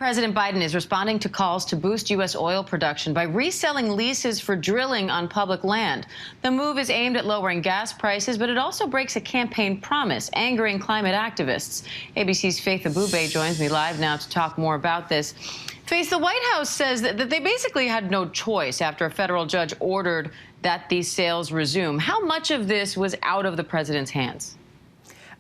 President Biden is responding to calls to boost U.S. oil production by reselling leases for drilling on public land. The move is aimed at lowering gas prices, but it also breaks a campaign promise, angering climate activists. ABC's Faith Abubey joins me live now to talk more about this. Faith, the White House says that they basically had no choice after a federal judge ordered that these sales resume. How much of this was out of the president's hands?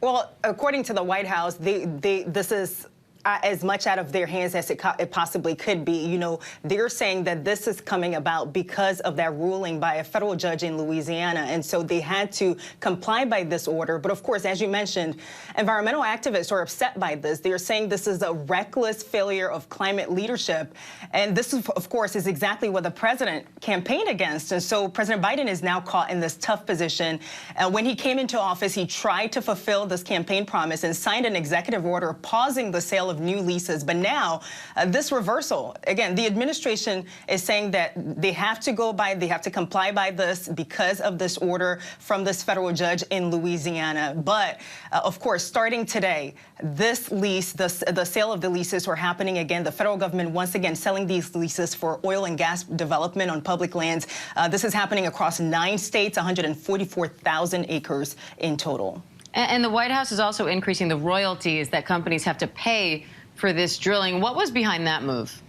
Well, according to the White House, this is as much out of their hands as it possibly could be. You know, they're saying that this is coming about because of that ruling by a federal judge in Louisiana, and so they had to comply by this order. But of course, as you mentioned, environmental activists are upset by this. They're saying this is a reckless failure of climate leadership, and this, of course, is exactly what the president campaigned against. And so President Biden is now caught in this tough position. When he came into office, he tried to fulfill this campaign promise and signed an executive order pausing the sale of new leases. But now this reversal, again, the administration is saying that they have to comply by this because of this order from this federal judge in Louisiana. But of course, starting today, this lease, the sale of the leases are happening again. The federal government once again selling these leases for oil and gas development on public lands. This is happening across 9 states, 144,000 acres in total. And the White House is also increasing the royalties that companies have to pay for this drilling. What was behind that move?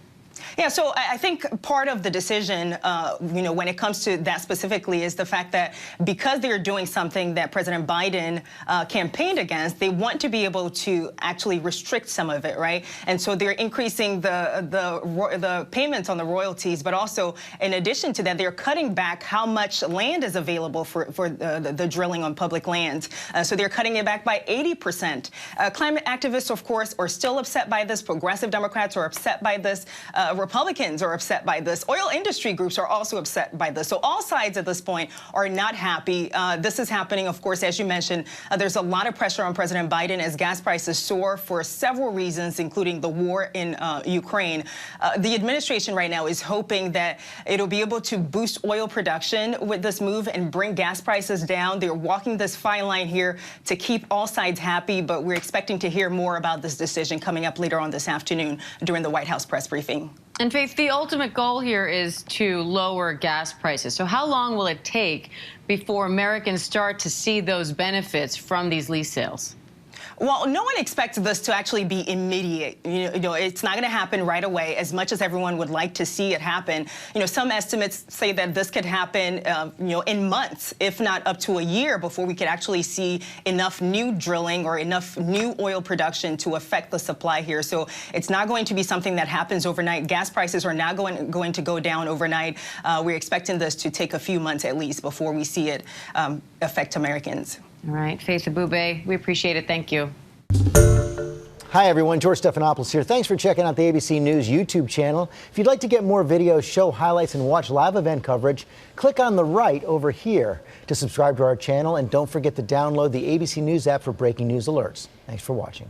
Yeah, so I think part of the decision, you know, when it comes to that specifically is the fact that because they're doing something that President Biden campaigned against, they want to be able to actually restrict some of it, right? And so they're increasing the payments on the royalties, but also in addition to that, they're cutting back how much land is available for the drilling on public lands. So they're cutting it back by 80%. Climate activists, of course, are still upset by this. Progressive Democrats are upset by this. Republicans are upset by this. Oil industry groups are also upset by this. So all sides at this point are not happy. This is happening, of course, as you mentioned. There's a lot of pressure on President Biden as gas prices soar for several reasons, including the war in Ukraine. The administration right now is hoping that it'll be able to boost oil production with this move and bring gas prices down. They're walking this fine line here to keep all sides happy, but we're expecting to hear more about this decision coming up later on this afternoon during the White House press briefing. And Faith, the ultimate goal here is to lower gas prices. So how long will it take before Americans start to see those benefits from these lease sales? Well, no one expects this to actually be immediate. You know, it's not going to happen right away, as much as everyone would like to see it happen. You know, some estimates say that this could happen, you know, in months, if not up to a year, before we could actually see enough new drilling or enough new oil production to affect the supply here. So it's not going to be something that happens overnight. Gas prices are not going to go down overnight. We're expecting this to take a few months at least before we see it affect Americans. All right, Faith Abubey, we appreciate it. Thank you. Hi, everyone. George Stephanopoulos here. Thanks for checking out the ABC News YouTube channel. If you'd like to get more videos, show highlights, and watch live event coverage, click on the right over here to subscribe to our channel. And don't forget to download the ABC News app for breaking news alerts. Thanks for watching.